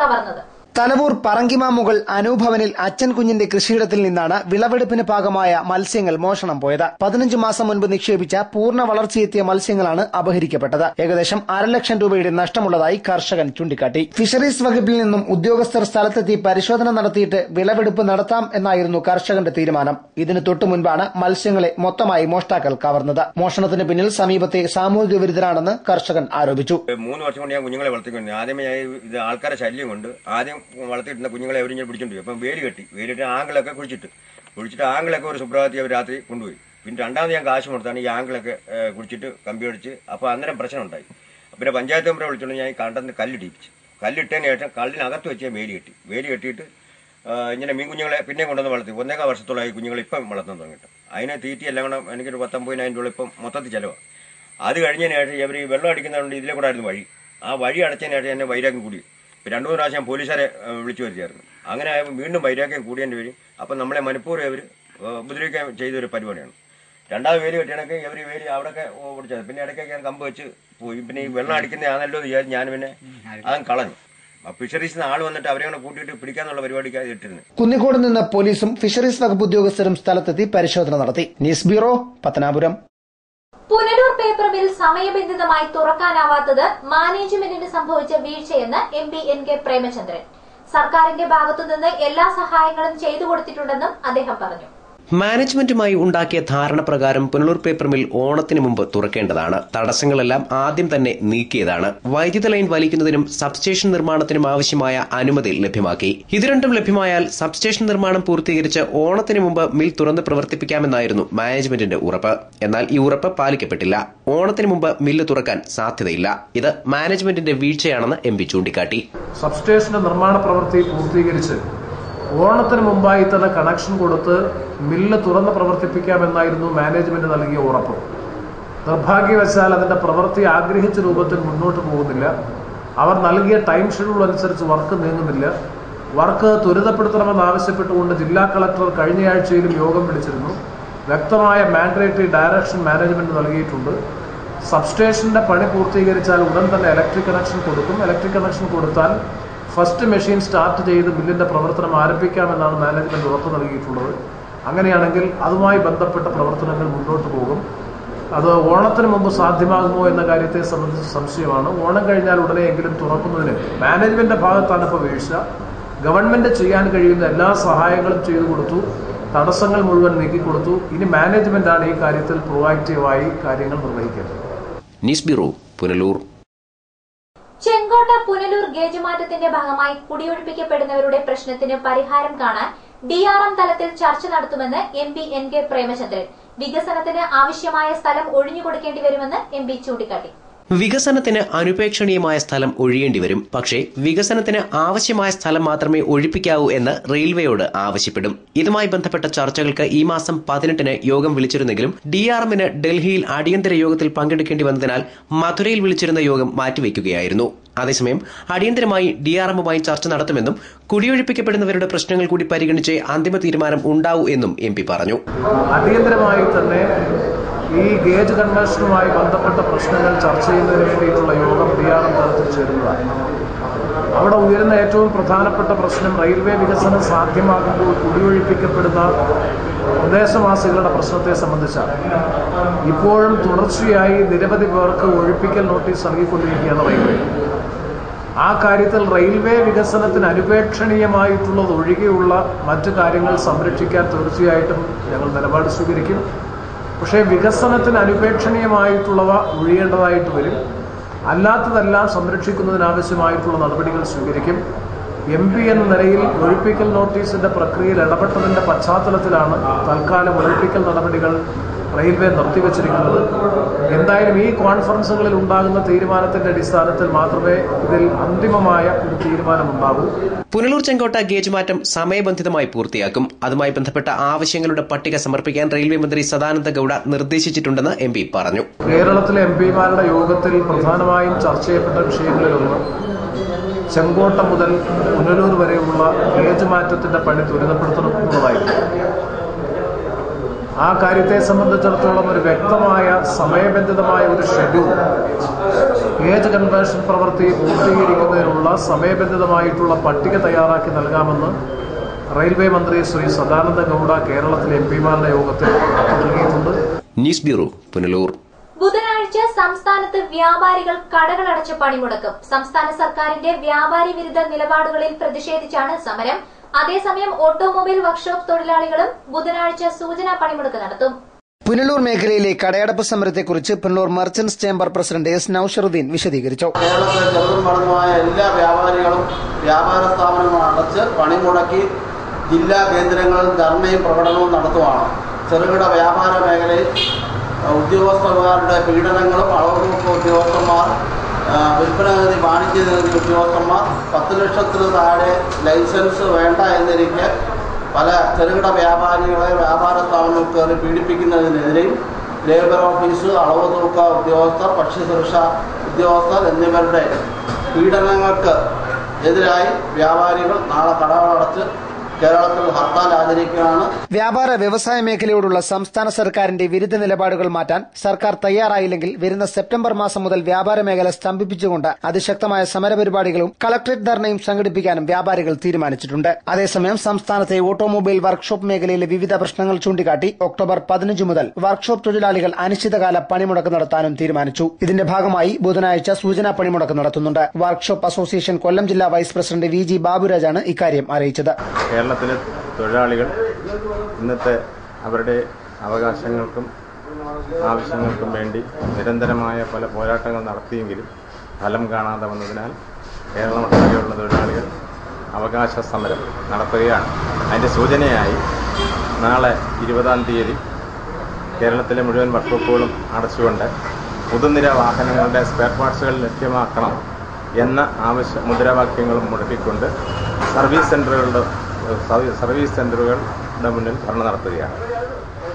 കവർന്നത്. തലവൂർ പറങ്കിമാമുകൾ അനുഭവനിൽ അച്ഛൻ കുഞ്ഞിന്റെ കൃഷിയിടത്തിൽ നിന്നാണ് വിളവെടുപ്പിന് പാകമായ മത്സ്യങ്ങൾ മോഷണം പോയത്. 15 മാസം മുൻപ് നിക്ഷേപിച്ച പൂർണ്ണ വളർച്ചയെത്തിയ മത്സ്യങ്ങളാണ് അപഹരിക്കപ്പെട്ടത്. ഏകദേശം 1/2 ലക്ഷം രൂപയുടെ നഷ്ടമുള്ളതായി കർഷകൻ ചൂണ്ടിക്കാട്ടി. ഫിഷറീസ് വകുപ്പിൽ നിന്നും ഉദ്യോഗസ്ഥർ സ്ഥലത്തെത്തി പരിശോധന നടത്തിയിട്ട് വിളവെടുപ്പ് നടത്താം എന്നായിരുന്നു കർഷകന്റെ തീരുമാനം. ഇതിന് തൊട്ടു മുൻപാണ് മത്സ്യങ്ങളെ മൊത്തമായി മോഷ്ടാക്കൾ കവർന്നത്. മോഷണത്തിന് പിന്നിൽ സമീപത്തെ സാമൂഹിക വിരുദ്ധരാണെന്ന് കർഷകൻ ആരോപിച്ചു. 3 വർഷം കൊണ്ട് ഞാൻ കുഞ്ഞുങ്ങളെ വളർത്തിക്കൊണ്ട് ആദ്യമേ ഇത് ആൾക്കാരെ ശല്യം കൊണ്ട് ആദ്യം വളർത്തിയിട്ടുന്ന കുഞ്ഞുങ്ങളെ അവരിങ്ങനെ പിടിച്ചോണ്ടുപോയി. അപ്പം വേലി കെട്ടി ആങ്കിളൊക്കെ കുഴിച്ചിട്ട് ആങ്കിളൊക്കെ ഒരു സുപ്രഭാതത്തിൽ അവർ രാത്രി കൊണ്ടുപോയി. പിന്നെ രണ്ടാമത് ഞാൻ കാശ് കൊടുത്താണ് ഈ ആങ്കിളൊക്കെ കുടിച്ചിട്ട് കമ്പി അടിച്ച്. അപ്പോൾ അന്നേരം പ്രശ്നം ഉണ്ടായി. പിന്നെ പഞ്ചായത്ത് മെമ്പറെ വിളിച്ചുകൊണ്ട് ഞാൻ ഈ കണ്ടെന്ന് കല്ലിടിപ്പിച്ച്. കല്ലിട്ടതിന് ശേഷം കല്ലിനകത്ത് വെച്ച് ഞാൻ വേലി കെട്ടിയിട്ട് ഇങ്ങനെ മീൻ കുഞ്ഞുങ്ങളെ പിന്നെ കൊണ്ടുവന്ന് വളർത്തി. 1.25 വർഷത്തോളമായി കുഞ്ഞുങ്ങൾ ഇപ്പം വളർത്താൻ തുടങ്ങിയിട്ട്. അതിനെ തീറ്റി എല്ലാം കൂടെ എനിക്കൊരു 19,000 രൂപ ഇപ്പം മൊത്തത്തിൽ ചിലവാണ്. അത് കഴിഞ്ഞതിന് ശേഷം ഇവർ ഈ വെള്ളം അടിക്കുന്നതുകൊണ്ട് ഇതിലെ കൂടെ ആയിരുന്നു വഴി. ആ വഴി അടച്ചതിന് ശേഷം എന്നെ വൈരാഗ്യം കൂടി. 2-3 പ്രാവശ്യം പോലീസുകാരെ വിളിച്ചു വരുത്തിയായിരുന്നു. അങ്ങനെ ആയപ്പോൾ വീണ്ടും വൈരാഗ്യം കൂടിയതിൻ്റെ പേര് അപ്പം നമ്മളെ മനഃപൂർവ്വം അവർ ഉപദ്രവിക്കാൻ ചെയ്തൊരു പരിപാടിയാണ്. രണ്ടാമത് വേലി കെട്ടിയണക്ക് ഇവർ വേലി അവിടെയൊക്കെ ഓടിച്ചത്. പിന്നെ ഇടയ്ക്കൊക്കെ ഞാൻ കമ്പ് വെച്ച് പോയി. പിന്നെ ഈ വെള്ളം അടിക്കുന്നതാണല്ലോ എന്ന് വിചാരിച്ച് ഞാൻ പിന്നെ അതും കളഞ്ഞു. ഫിഷറീസിന് ആൾ വന്നിട്ട് അവരെ കൂടെ കൂട്ടിയിട്ട് പിടിക്കാന്നുള്ള പരിപാടിക്കാണ് ഇട്ടിരുന്നത്. കുന്നിക്കോട് നിന്ന് പോലീസും ഫിഷറീസ് വകുപ്പ് ഉദ്യോഗസ്ഥരും സ്ഥലത്തെത്തി പരിശോധന നടത്തി. News bureau, Pathanapuram. Punalur paper mill സമയബന്ധിതമായി തുറക്കാനാവാത്തത് മാനേജ്മെന്റിന് സംഭവിച്ച വീഴ്ചയെന്ന് MP NK പ്രേമചന്ദ്രൻ. സർക്കാരിന്റെ ഭാഗത്തുനിന്ന് എല്ലാ സഹായങ്ങളും ചെയ്തു കൊടുത്തിട്ടുണ്ടെന്നും അദ്ദേഹം പറഞ്ഞു. മാനേജ്മെന്റുമായി ഉണ്ടാക്കിയ ധാരണ പ്രകാരം പുനലൂർ പേപ്പർ മിൽ ഓണത്തിന് മുമ്പ് തുറക്കേണ്ടതാണ്. തടസ്സങ്ങളെല്ലാം ആദ്യം തന്നെ നീക്കിയതാണ്. വൈദ്യുത ലൈൻ വലിക്കുന്നതിനും സബ്സ്റ്റേഷൻ നിർമ്മാണത്തിനും ആവശ്യമായ അനുമതി ലഭ്യമാക്കി. ഇത് രണ്ടും ലഭ്യമായാൽ സബ്സ്റ്റേഷൻ നിർമ്മാണം പൂർത്തീകരിച്ച് ഓണത്തിന് മുമ്പ് മിൽ തുറന്ന് പ്രവർത്തിപ്പിക്കാമെന്നായിരുന്നു മാനേജ്മെന്റിന്റെ ഉറപ്പ്. എന്നാൽ ഈ ഉറപ്പ് പാലിക്കപ്പെട്ടില്ല. ഓണത്തിന് മുമ്പ് മില്ല് തുറക്കാൻ സാധ്യതയില്ല. ഇത് മാനേജ്മെന്റിന്റെ വീഴ്ചയാണെന്ന് MP ചൂണ്ടിക്കാട്ടി. സബ്സ്റ്റേഷന്റെ നിർമ്മാണ പ്രവൃത്തി പൂർത്തീകരിച്ച് ഓണത്തിന് മുമ്പായി തന്നെ കണക്ഷൻ കൊടുത്ത് മില്ല് തുറന്ന് പ്രവർത്തിപ്പിക്കാമെന്നായിരുന്നു മാനേജ്മെന്റ് നൽകിയ ഉറപ്പ്. നിർഭാഗ്യവശാൽ അതിന്റെ പ്രവൃത്തി ആഗ്രഹിച്ച രൂപത്തിൽ മുന്നോട്ട് പോകുന്നില്ല. അവർ നൽകിയ ടൈം ഷെഡ്യൂൾ അനുസരിച്ച് വർക്ക് നീങ്ങുന്നില്ല. വർക്ക് ത്വരിതപ്പെടുത്തണമെന്നാവശ്യപ്പെട്ടുകൊണ്ട് ജില്ലാ കളക്ടർ കഴിഞ്ഞയാഴ്ചയിലും യോഗം വിളിച്ചിരുന്നു. വ്യക്തമായ മാൻഡേറ്ററി ഡയറക്ഷൻ മാനേജ്മെന്റ് നൽകിയിട്ടുണ്ട്. സബ്സ്റ്റേഷന്റെ പണി പൂർത്തീകരിച്ചാൽ ഉടൻ തന്നെ ഇലക്ട്രിക് കണക്ഷൻ കൊടുക്കും. ഇലക്ട്രിക് കണക്ഷൻ കൊടുത്താൽ ഫസ്റ്റ് മെഷീൻ സ്റ്റാർട്ട് ചെയ്ത് മില്ലിന്റെ പ്രവർത്തനം ആരംഭിക്കാമെന്നാണ് മാനേജ്മെന്റ് ഉറപ്പ് നൽകിയിട്ടുള്ളത്. അങ്ങനെയാണെങ്കിൽ അതുമായി ബന്ധപ്പെട്ട പ്രവർത്തനങ്ങൾ മുന്നോട്ട് പോകും. അത് ഓണത്തിന് മുമ്പ് സാധ്യമാകുമോ എന്ന കാര്യത്തെ സംബന്ധിച്ച് സംശയമാണ്. ഓണം കഴിഞ്ഞാൽ ഉടനെയെങ്കിലും തുറക്കുന്നതിന് മാനേജ്മെന്റിന്റെ ഭാഗത്താണ് ഇപ്പോൾ വീഴ്ച. ഗവൺമെന്റ് ചെയ്യാൻ കഴിയുന്ന എല്ലാ സഹായങ്ങളും ചെയ്തു കൊടുത്തു. തടസ്സങ്ങൾ മുഴുവൻ നീക്കിക്കൊടുത്തു. ഇനി മാനേജ്മെന്റാണ് ഈ കാര്യത്തിൽ പ്രൊആക്റ്റീവായി കാര്യങ്ങൾ നിർവഹിക്കുന്നത്. News bureau, Punalur. Chenkotta Punalur gauge മാറ്റത്തിന്റെ ഭാഗമായി കുടിയൊഴിപ്പിക്കപ്പെടുന്നവരുടെ പ്രശ്നത്തിന് പരിഹാരം കാണാൻ DRM തലത്തിൽ ചർച്ച നടത്തുമെന്ന് MP NK പ്രേമചന്ദ്രൻ. വികസനത്തിന് ആവശ്യമായ സ്ഥലം ഒഴിഞ്ഞുകൊടുക്കേണ്ടി വരുമെന്ന് MP ചൂണ്ടിക്കാട്ടി. വികസനത്തിന് അനുപേക്ഷണീയമായ സ്ഥലം ഒഴിയേണ്ടിവരും. പക്ഷേ വികസനത്തിന് ആവശ്യമായ സ്ഥലം മാത്രമേ ഒഴിപ്പിക്കാവൂ എന്ന് റെയിൽവേയോട് ആവശ്യപ്പെടും. ഇതുമായി ബന്ധപ്പെട്ട ചർച്ചകൾക്ക് ഈ മാസം 18-ന് യോഗം വിളിച്ചിരുന്നെങ്കിലും DRMന് ഡൽഹിയിൽ അടിയന്തര യോഗത്തിൽ പങ്കെടുക്കേണ്ടി വന്നതിനാൽ മധുരയിൽ വിളിച്ചിരുന്ന യോഗം മാറ്റിവെക്കുകയായിരുന്നു. അതേസമയം അടിയന്തരമായി DRMുമായി ചർച്ച നടത്തുമെന്നും കുടിയൊഴിപ്പിക്കപ്പെടുന്നവരുടെ പ്രശ്നങ്ങൾ കൂടി പരിഗണിച്ച് അന്തിമ തീരുമാനം ഉണ്ടാവൂ എന്നും MP പറഞ്ഞു. അടിയന്തരമായി തന്നെ ഈ ഗേജ് കൺവെൻഷനുമായി ബന്ധപ്പെട്ട പ്രശ്നങ്ങൾ ചർച്ച ചെയ്യുന്നതിന് വേണ്ടിയിട്ടുള്ള യോഗം DRM തലത്തിൽ ചേരുന്നതാണ്. അവിടെ ഉയരുന്ന ഏറ്റവും പ്രധാനപ്പെട്ട പ്രശ്നം റെയിൽവേ വികസനം സാധ്യമാകുമ്പോൾ കുടിയൊഴിപ്പിക്കപ്പെടുന്ന പ്രദേശവാസികളുടെ പ്രശ്നത്തെ സംബന്ധിച്ചാണ്. ഇപ്പോഴും തുടർച്ചയായി നിരവധി പേർക്ക് ഒഴിപ്പിക്കൽ നോട്ടീസ് നൽകിക്കൊണ്ടിരിക്കുകയാണ് റെയിൽവേ. ആ കാര്യത്തിൽ റെയിൽവേ വികസനത്തിന് അനുപേക്ഷണീയമായിട്ടുള്ളത് ഒഴികെയുള്ള മറ്റു കാര്യങ്ങൾ സംരക്ഷിക്കാൻ തീർച്ചയായിട്ടും ഞങ്ങൾ നിലപാട് സ്വീകരിക്കും. പക്ഷേ വികസനത്തിന് അനുപേക്ഷണീയമായിട്ടുള്ളവ ഒഴിയേണ്ടതായിട്ട് വരും. അല്ലാത്തതെല്ലാം സംരക്ഷിക്കുന്നതിനാവശ്യമായിട്ടുള്ള നടപടികൾ സ്വീകരിക്കും. MP എന്ന നിലയിൽ ഒഴിപ്പിക്കൽ നോട്ടീസിന്റെ പ്രക്രിയയിൽ ഇടപെട്ടതിന്റെ പശ്ചാത്തലത്തിലാണ് തൽക്കാലം ഒഴിപ്പിക്കൽ നടപടികൾ റെയിൽവേ നിർത്തിവച്ചിരിക്കുന്നത്. എന്തായാലും ഈ കോൺഫറൻസുകളിൽ ഉണ്ടാകുന്ന തീരുമാനത്തിന്റെ അടിസ്ഥാനത്തിൽ മാത്രമേ ഇതിൽ അന്തിമമായ ഒരു തീരുമാനമുണ്ടാകൂ. പുനലൂർ ചെങ്കോട്ട ഗേജ് മാറ്റം സമയബന്ധിതമായി പൂർത്തിയാക്കും. അതുമായി ബന്ധപ്പെട്ട ആവശ്യങ്ങളുടെ പട്ടിക സമർപ്പിക്കാൻ റെയിൽവേ മന്ത്രി സദാനന്ദ ഗൌഡ നിർദ്ദേശിച്ചിട്ടുണ്ടെന്ന് MP പറഞ്ഞു. കേരളത്തിലെ MPമാരുടെ യോഗത്തിൽ പ്രധാനമായും ചർച്ച ചെയ്യപ്പെട്ട വിഷയങ്ങളിലൊന്ന് ചെങ്കോട്ട മുതൽ പുനലൂർ വരെയുള്ള ഗേജ് മാറ്റത്തിന്റെ പണി ത്വരിതപ്പെടുത്തണം എന്നുള്ളതായിരുന്നു. ആ കാര്യത്തെ സംബന്ധിച്ചിടത്തോളം ഒരു വ്യക്തമായ സമയബന്ധിതമായ ഒരു ഷെഡ്യൂൾ ഗേജ് കൺവേർഷൻ പ്രവൃത്തി പൂർത്തീകരിക്കുന്നതിനുള്ള സമയബന്ധിതമായിട്ടുള്ള പട്ടിക തയ്യാറാക്കി നൽകാമെന്ന് റെയിൽവേ മന്ത്രി ശ്രീ സദാനന്ദ ഗൌഡ കേരളത്തിലെ MPമാരുടെ യോഗത്തിൽ നൽകിയിട്ടുണ്ട്. News bureau, Punalur. ബുധനാഴ്ച സംസ്ഥാനത്ത് വ്യാപാരികൾ കടകളടച്ച് പണിമുടക്കും. സംസ്ഥാന സർക്കാരിന്റെ വ്യാപാരി വിരുദ്ധ നിലപാടുകളിൽ പ്രതിഷേധിച്ചാണ് സമരം. അതേസമയം ഓട്ടോമൊബൈൽ വർക്ക്ഷോപ്പ് തൊഴിലാളികളും ബുധനാഴ്ച സൂചനാ പണിമുടക്ക് നടത്തും. പുനലൂർ മേഖലയിലെ കടയടപ്പ് സമരത്തെക്കുറിച്ച് Punalur merchants chamber president S Nausharuddeen വിശദീകരിച്ചു. കേരളത്തിലെ ചെറുതും വലുതുമായ എല്ലാ വ്യാപാരികളും വ്യാപാര സ്ഥാപനങ്ങൾ അടച്ച് പണിമുടക്കി ജില്ലാ കേന്ദ്രങ്ങളിൽ ധർണയും പ്രകടനവും നടത്തുവാണ്. ചെറുകിട വ്യാപാര മേഖലയിൽ ഉദ്യോഗസ്ഥന്മാരുടെ പീഡനങ്ങളും അളവുതൂക്ക ഉദ്യോഗസ്ഥന്മാർ, വിൽപ്പനഗതി വാണിജ്യ നികുതി ഉദ്യോഗസ്ഥന്മാർ, 10 ലക്ഷത്തിന് താഴെ ലൈസൻസ് വേണ്ട എന്നിരിക്കെ പല ചെറുകിട വ്യാപാരികളെ വ്യാപാര സ്ഥാപനങ്ങൾ കയറി പീഡിപ്പിക്കുന്നതിനെതിരെയും ലേബർ ഓഫീസ്, അളവുതൂക്ക ഉദ്യോഗസ്ഥർ, ഭക്ഷ്യസുരക്ഷാ ഉദ്യോഗസ്ഥർ എന്നിവരുടെ പീഡനങ്ങൾക്ക് എതിരായി വ്യാപാരികൾ നാളെ കടകളടച്ച് കേരളത്തിൽ ഹർത്താൽ ആചരിക്കുകയാണ്. വ്യാപാര വ്യവസായ മേഖലയോടുള്ള സംസ്ഥാന സർക്കാരിന്റെ വിരുദ്ധ നിലപാടുകൾ മാറ്റാൻ സർക്കാർ തയ്യാറായില്ലെങ്കിൽ വരുന്ന സെപ്റ്റംബർ മാസം മുതൽ വ്യാപാര മേഖല സ്തംഭിപ്പിച്ചുകൊണ്ട് അതിശക്തമായ സമരപരിപാടികളും കളക്ടറേറ്റ് ധർണയും സംഘടിപ്പിക്കാനും വ്യാപാരികൾ തീരുമാനിച്ചിട്ടുണ്ട്. അതേസമയം സംസ്ഥാനത്തെ ഓട്ടോമൊബൈൽ വർക്ക്ഷോപ്പ് മേഖലയിലെ വിവിധ പ്രശ്നങ്ങൾ ചൂണ്ടിക്കാട്ടി ഒക്ടോബർ 15 മുതൽ വർക്ക്ഷോപ്പ് തൊഴിലാളികൾ അനിശ്ചിതകാല പണിമുടക്ക് നടത്താനും തീരുമാനിച്ചു. ഇതിന്റെ ഭാഗമായി ബുധനാഴ്ച സൂചനാ പണിമുടക്ക് നടത്തുന്നുണ്ട്. വർക്ക്ഷോപ്പ് അസോസിയേഷൻ കൊല്ലം ജില്ലാ വൈസ് പ്രസിഡന്റ് VG ബാബുരാജാണ് ഇക്കാര്യം അറിയിച്ചത്. കേരളത്തിലെ തൊഴിലാളികൾ ഇന്നത്തെ അവരുടെ അവകാശങ്ങൾക്കും ആവശ്യങ്ങൾക്കും വേണ്ടി നിരന്തരമായ പല പോരാട്ടങ്ങൾ നടത്തിയെങ്കിലും ഫലം കാണാതെ വന്നതിനാൽ കേരളമൊട്ടാകെയുള്ള തൊഴിലാളികൾ അവകാശ സമരം നടത്തുകയാണ്. അതിൻ്റെ സൂചനയായി നാളെ 20-ാം തീയതി കേരളത്തിലെ മുഴുവൻ വർക്ക്ഷോപ്പുകളും അടച്ചുകൊണ്ട് പൊതുനിര വാഹനങ്ങളുടെ സ്പെയർ പാർട്സുകൾ ലഭ്യമാക്കണം എന്ന മുദ്രാവാക്യങ്ങളും മുടക്കിക്കൊണ്ട് സർവീസ് സെന്ററുകളുടെ മുന്നിൽ ധർണ നടത്തുകയാണ്.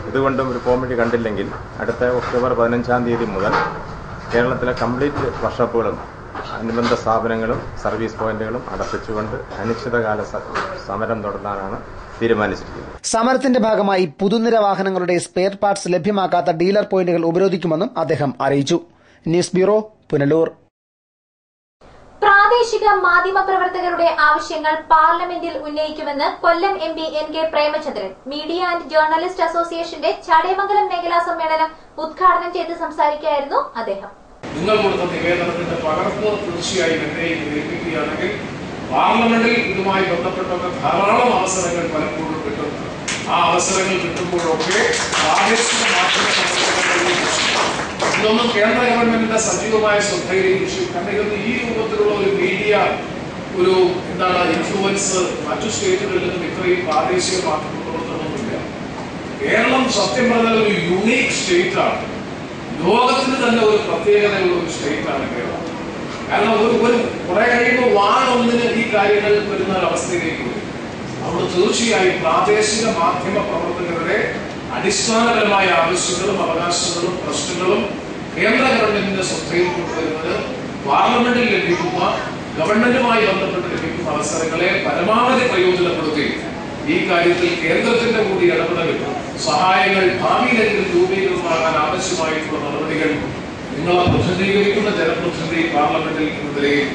ഇതുകൊണ്ടും ഒരു പോംവഴി കണ്ടില്ലെങ്കിൽ അടുത്ത ഒക്ടോബർ 15-ാം തീയതി മുതൽ കേരളത്തിലെ കംപ്ലീറ്റ് വർക്ക്ഷോപ്പുകളും അനുബന്ധ സ്ഥാപനങ്ങളും സർവീസ് പോയിന്റുകളും അടപ്പിച്ചുകൊണ്ട് അനിശ്ചിതകാല സമരം തുടരാനാണ് തീരുമാനിച്ചിരിക്കുന്നത്. സമരത്തിന്റെ ഭാഗമായി പുതുനിര വാഹനങ്ങളുടെ സ്പെയർ പാർട്സ് ലഭ്യമാക്കാത്ത ഡീലർ പോയിന്റുകൾ ഉപരോധിക്കുമെന്നും അദ്ദേഹം അറിയിച്ചു. News bureau, Punalur. പ്രാദേശിക മാധ്യമപ്രവർത്തകരുടെ ആവശ്യങ്ങൾ പാർലമെന്റിൽ ഉന്നയിക്കുമെന്ന് കൊല്ലം MP NK Premachandran media and journalist അസോസിയേഷന്റെ ചടയമംഗലം മേഖലാ സമ്മേളനം ഉദ്ഘാടനം ചെയ്ത് സംസാരിക്കുകയായിരുന്നു അദ്ദേഹം. നിങ്ങൾ കൊടുത്ത നിവേദനത്തിന്റെ പകർപ്പ് തീർച്ചയായും എന്നെ ഏൽപ്പിക്കുകയാണെങ്കിൽ പാർലമെന്റിൽ ഇതുമായി ബന്ധപ്പെട്ട ധാരാളം അവസരങ്ങൾ പലപ്പോഴും കിട്ടും. ആ അവസരങ്ങൾ കിട്ടുമ്പോഴൊക്കെ പ്രാദേശിക ഇതൊന്നും കേന്ദ്ര ഗവൺമെന്റിന്റെ സജീവമായ ശ്രദ്ധയിലേക്ക് വിഷയം. കാരണം ഈ രൂപത്തിലുള്ള ഒരു മീഡിയ ഒരു ഇൻഫ്ലുവൻസ് മറ്റു സ്റ്റേറ്റുകളിൽ നിന്നും ഇത്രയും പ്രാദേശിക മാധ്യമപ്രവർത്തനമൊന്നുമില്ല. കേരളം സത്യം പറഞ്ഞാൽ ഒരു യുണീക് സ്റ്റേറ്റ് ആണ്. ലോകത്തിന് തന്നെ ഒരു പ്രത്യേകതയുള്ള ഒരു സ്റ്റേറ്റ് ആണ് കേരളം. കാരണം ഒരു കുറെ കഴിയുമ്പോൾ വാണൊന്നിന് ഈ കാര്യങ്ങൾ വരുന്ന ഒരവസ്ഥയിലേക്ക് വരും. അവിടെ തീർച്ചയായും പ്രാദേശിക മാധ്യമ പ്രവർത്തകരുടെ അടിസ്ഥാനപരമായ ആവശ്യങ്ങളും അവകാശങ്ങളും പ്രശ്നങ്ങളും കേന്ദ്ര ഗവൺമെന്റിന്റെ ശ്രദ്ധയിൽ കൊണ്ടുവരുന്നത് പാർലമെന്റിൽ ലഭിക്കുന്ന ഗവൺമെന്റുമായി ബന്ധപ്പെട്ട് ലഭിക്കുന്ന അവസരങ്ങളെ പരമാവധി പ്രയോജനപ്പെടുത്തി ഈ കാര്യത്തിൽ കേന്ദ്രത്തിന്റെ കൂടി ഇടപെടലുകൾ സഹായങ്ങൾ ഭാവിയിലെങ്കിലും രൂപീകൃതമാകാൻ ആവശ്യമായിട്ടുള്ള നടപടികൾ നിങ്ങളെ പ്രതിനിധീകരിക്കുന്ന ജനപ്രതിനിധി പാർലമെന്റിൽ എന്ന നിലയിൽ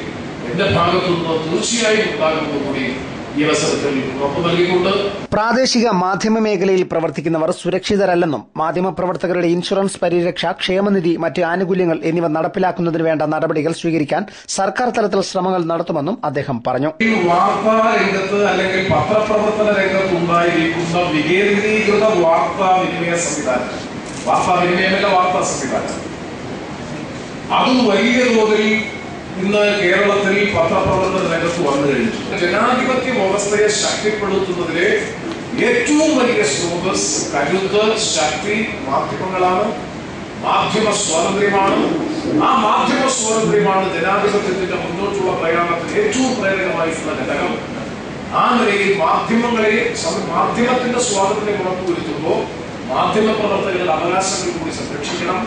എന്റെ ഭാഗത്തുനിന്ന് തീർച്ചയായും ഉണ്ടാകുന്നതുകൂടി ഈ അവസരത്തിൽ ഉറപ്പു നൽകിക്കൊണ്ട് പ്രാദേശിക മാധ്യമ മേഖലയിൽ പ്രവർത്തിക്കുന്നവർ സുരക്ഷിതരല്ലെന്നും മാധ്യമപ്രവർത്തകരുടെ ഇൻഷുറൻസ് പരിരക്ഷ, ക്ഷേമനിധി, മറ്റ് ആനുകൂല്യങ്ങൾ എന്നിവ നടപ്പിലാക്കുന്നതിന് വേണ്ട നടപടികൾ സ്വീകരിക്കാൻ സർക്കാർ തലത്തിൽ ശ്രമങ്ങൾ നടത്തുമെന്നും അദ്ദേഹം പറഞ്ഞു. വാർത്താ രംഗത്ത് അല്ലെങ്കിൽ പത്രപ്രവർത്തന രംഗത്ത് ഉണ്ടായിരിക്കുന്ന വികേന്ദ്രീകൃത വാർത്താവിനിമയ സംവിധാനം, വാർത്താ സംവിധാനം അത് വലിയ തോതിൽ ഇന്ന് കേരളത്തിൽ പത്രപ്രവർത്തന രംഗത്ത് വന്നു കഴിഞ്ഞു. ജനാധിപത്യ വ്യവസ്ഥയെ ശക്തിപ്പെടുത്തുന്നതിലെ ഏറ്റവും വലിയ സ്രോതസ്, കരുത്ത്, ശക്തി മാധ്യമങ്ങളാണ്. മാധ്യമ സ്വാതന്ത്ര്യമാണ്. ആ മാധ്യമ സ്വാതന്ത്ര്യമാണ് ജനാധിപത്യത്തിന്റെ മുന്നോട്ടുള്ള പ്രയാണത്തിൽ ഏറ്റവും പ്രേരകമായിട്ടുള്ള ഘടകം. ആ നിലയിൽ മാധ്യമത്തിന്റെ സ്വാതന്ത്ര്യം ഉറപ്പുവരുത്തുമ്പോൾ മാധ്യമപ്രവർത്തകരുടെ അവകാശങ്ങൾ കൂടി സംരക്ഷിക്കണം.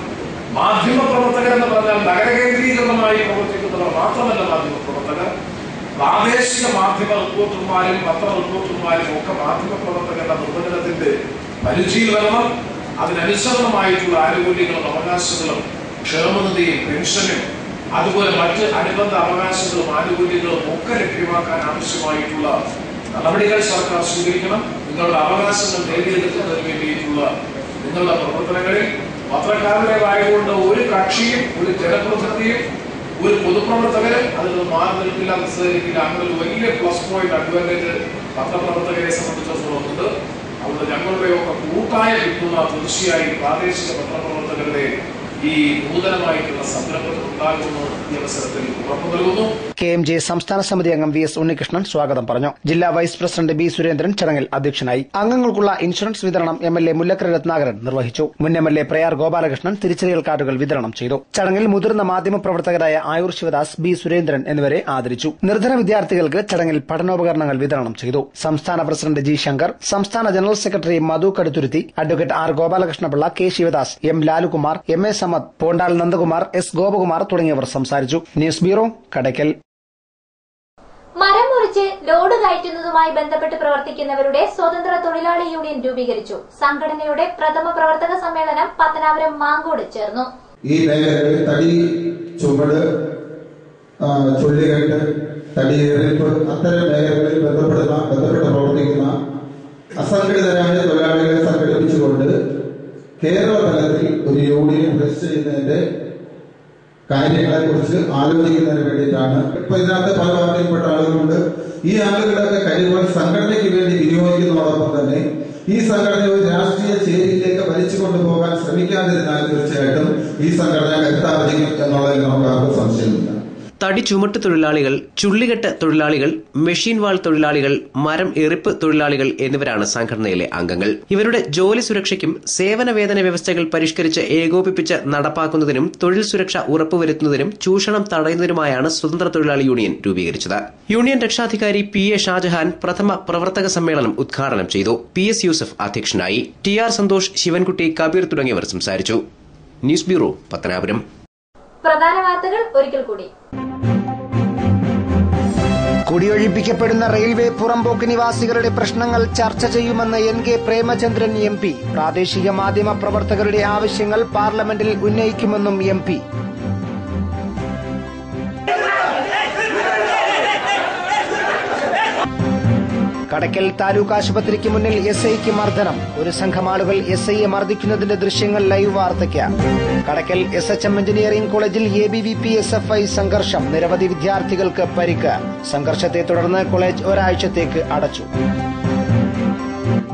മാധ്യമപ്രവർത്തകരെന്ന് പറഞ്ഞാൽ നഗരകേന്ദ്രീകൃതമായി പ്രവർത്തിക്കുന്നവർ മാത്രമല്ല മാധ്യമപ്രവർത്തകർ. പ്രാദേശിക മാധ്യമ റിപ്പോർട്ടർമാരും പത്ര റിപ്പോർട്ടർമാരും ഒക്കെ മാധ്യമപ്രവർത്തകരുടെ നിർവചനത്തിന്റെ പരിധിയിൽ വരണം. അതിനനുസൃതമായിട്ടുള്ള ആനുകൂല്യങ്ങളും അവകാശങ്ങളും ക്ഷേമനിധിയും പെൻഷനും അതുപോലെ മറ്റ് അനുബന്ധ അവകാശങ്ങളും ആനുകൂല്യങ്ങളും ഒക്കെ ലഭ്യമാക്കാൻ ആവശ്യമായിട്ടുള്ള നടപടികൾ സർക്കാർ സ്വീകരിക്കണം. നിങ്ങളുടെ അവകാശങ്ങൾ നേടിയെടുക്കുന്നതിന് വേണ്ടിയിട്ടുള്ള നിങ്ങളുടെ പ്രവർത്തനങ്ങളിൽ പത്രക്കാരുടേതായതുകൊണ്ട് ഒരു കക്ഷിയും ഒരു ജനപ്രതിനിധിയും ഒരു പൊതുപ്രവർത്തകരും അതിൽ നിന്ന് മാറി നിൽക്കില്ല, നിസ്സഹരിക്കില്ല. അങ്ങനെ ഒരു വലിയ പ്ലസ് പോയിന്റ് അഡ്വാൻറ്റേജ് പത്രപ്രവർത്തകരെ സംബന്ധിച്ചിടത്തോളമുണ്ട്. അതുകൊണ്ട് ഞങ്ങളുടെയൊക്കെ കൂട്ടായ പിന്തുണ തീർച്ചയായും പ്രാദേശിക പത്രപ്രവർത്തകരുടെ ഈ നൂതനമായിട്ടുള്ള സംരംഭത്തിൽ ഉണ്ടാകുമെന്ന് ഈ അവസരത്തിൽ ഉറപ്പു നൽകുന്നു. KMJ സംസ്ഥാന സമിതി അംഗം VS ഉണ്ണികൃഷ്ണൻ സ്വാഗതം പറഞ്ഞു. ജില്ലാ വൈസ് പ്രസിഡന്റ് B സുരേന്ദ്രൻ ചടങ്ങിൽ അധ്യക്ഷനായി. അംഗങ്ങൾക്കുള്ള ഇൻഷുറൻസ് വിതരണം MLA മുല്ലക്കര രത്നാകരൻ നിർവഹിച്ചു. മുൻ MLA പ്രയാർ ഗോപാലകൃഷ്ണൻ തിരിച്ചറിയൽ കാർഡുകൾ വിതരണം ചെയ്തു. ചടങ്ങിൽ മുതിർന്ന മാധ്യമപ്രവർത്തകരായ ആയൂർ ശിവദാസ്, B സുരേന്ദ്രൻ എന്നിവരെ ആദരിച്ചു. നിർധന വിദ്യാർത്ഥികൾക്ക് ചടങ്ങിൽ പഠനോപകരണങ്ങൾ വിതരണം ചെയ്തു. സംസ്ഥാന പ്രസിഡന്റ് G ശങ്കർ, സംസ്ഥാന general secretary Madhu Kaduthuruthy, advocate R Gopalakrishnapillai, K Sivadas, M Lalukumar, MA Samad, Pondal Nandakumar, S Gopakumar തുടങ്ങിയവർ സംസാരിച്ചു. News bureau, Kadakkal. മരം മുറിച്ച് ലോഡ് കയറ്റുന്നതുമായി ബന്ധപ്പെട്ട് പ്രവർത്തിക്കുന്നവരുടെ സ്വതന്ത്ര തൊഴിലാളി യൂണിയൻ രൂപീകരിച്ചു. സംഘടനയുടെ പ്രഥമ പ്രവർത്തക സമ്മേളനം പത്തനാപുരം മാങ്കോട് ചേർന്നു. ഈ മേഖലകളിൽ തടി ചുമട്, ചുള്ളികെട്ട്, തടിയെറിപ്പ് അത്തരം മേഖലകളിൽ ബന്ധപ്പെട്ട് പ്രവർത്തിക്കുന്ന അസംഘടിതരായ തൊഴിലാളികളെ സംഘടിപ്പിച്ചുകൊണ്ട് കേരള തലത്തിൽ ഒരു യൂണിയൻ രജിസ്റ്റർ ചെയ്യുന്നതിന്റെ കാര്യങ്ങളെ കുറിച്ച് ആലോചിക്കുന്നതിന് വേണ്ടിയിട്ടാണ്. ഇപ്പൊ ഇതിനകത്ത് പല പാർട്ടിയിൽപ്പെട്ട ആളുകളുണ്ട്. ഈ ആളുകളുടെ കഴിവുകൾ സംഘടനയ്ക്ക് വേണ്ടി വിനിയോഗിക്കുന്നതോടൊപ്പം തന്നെ ഈ സംഘടന ഒരു രാഷ്ട്രീയ ചേരിയിലേക്ക് വലിച്ചു കൊണ്ടുപോകാൻ ശ്രമിക്കാതിരുന്നാൽ തീർച്ചയായിട്ടും ഈ സംഘടന കരുത്താർജിക്കും എന്നുള്ളതിൽ നമുക്ക് ആർക്കും സംശയമില്ല. തടി ചുമട്ട് തൊഴിലാളികൾ, ചുള്ളികെട്ട് തൊഴിലാളികൾ, മെഷീൻ വാൾ തൊഴിലാളികൾ, മരം എറിപ്പ് തൊഴിലാളികൾ എന്നിവരാണ് സംഘടനയിലെ അംഗങ്ങൾ. ഇവരുടെ ജോലി സുരക്ഷയ്ക്കും സേവന വേതന വ്യവസ്ഥകൾ പരിഷ്കരിച്ച് ഏകോപിപ്പിച്ച് നടപ്പാക്കുന്നതിനും തൊഴിൽ സുരക്ഷ ഉറപ്പുവരുത്തുന്നതിനും ചൂഷണം തടയുന്നതിനുമായാണ് സ്വതന്ത്ര തൊഴിലാളി യൂണിയൻ രൂപീകരിച്ചത്. യൂണിയൻ രക്ഷാധികാരി PA ഷാജഹാൻ പ്രഥമ പ്രവർത്തക സമ്മേളനം ഉദ്ഘാടനം ചെയ്തു. PS യൂസഫ് അധ്യക്ഷനായി. TR സന്തോഷ്, ശിവൻകുട്ടി, കബീർ തുടങ്ങിയവർ സംസാരിച്ചു. News bureau, Pathanapuram. പ്രധാന വാർത്തകൾ ഒരിക്കൽ കൂടി. കുടിയൊഴിപ്പിക്കപ്പെടുന്ന റെയിൽവേ പുറമ്പോക്ക് നിവാസികളുടെ പ്രശ്നങ്ങൾ ചർച്ച ചെയ്യുമെന്ന് NK പ്രേമചന്ദ്രൻ MP. പ്രാദേശിക മാധ്യമ പ്രവർത്തകരുടെ ആവശ്യങ്ങൾ പാർലമെന്റിൽ ഉന്നയിക്കുമെന്നും MP. കടയ്ക്കൽ താലൂക്ക് ആശുപത്രിക്ക് മുന്നിൽ SIക്ക് മർദ്ദനം. ഒരു സംഘം ആളുകൾ SIയെ മർദ്ദിക്കുന്നതിന്റെ ദൃശ്യങ്ങൾ ലൈവ് വാർത്തയ്ക്ക്. കടയ്ക്കൽ SHM എഞ്ചിനീയറിംഗ് കോളേജിൽ ABVP SFI സംഘർഷം. നിരവധി വിദ്യാർത്ഥികൾക്ക് പരിക്ക്. സംഘർഷത്തെ തുടർന്ന് കോളേജ് ഒരാഴ്ചത്തേക്ക് അടച്ചു.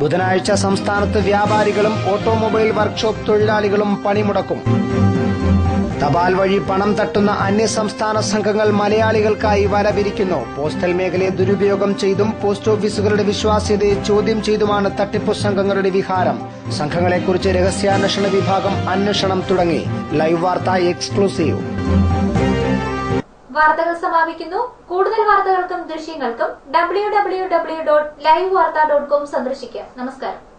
ബുധനാഴ്ച സംസ്ഥാനത്ത് വ്യാപാരികളും ഓട്ടോമൊബൈൽ വർക്ക്ഷോപ്പ് തൊഴിലാളികളും പണിമുടക്കും. തപാൽ വഴി പണം തട്ടുന്ന അന്യസംസ്ഥാന സംഘങ്ങൾ മലയാളികൾക്കായി വലവിരിക്കുന്നു. പോസ്റ്റൽ മേഖലയെ ദുരുപയോഗം ചെയ്തും പോസ്റ്റ് ഓഫീസുകളുടെ വിശ്വാസ്യതയെ ചോദ്യം ചെയ്തുമാണ് തട്ടിപ്പു സംഘങ്ങളുടെ വിഹാരം. സംഘങ്ങളെക്കുറിച്ച് രഹസ്യാന്വേഷണ വിഭാഗം അന്വേഷണം തുടങ്ങി. ലൈവ് വാർത്ത എക്സ്ക്ലൂസീവ്. വാർത്തകൾ സമാപിക്കുന്നു. കൂടുതൽ വാർത്തകൾക്കും ദൃശ്യങ്ങൾക്കും www.livevarta.com സന്ദർശിക്കുക. നമസ്കാരം.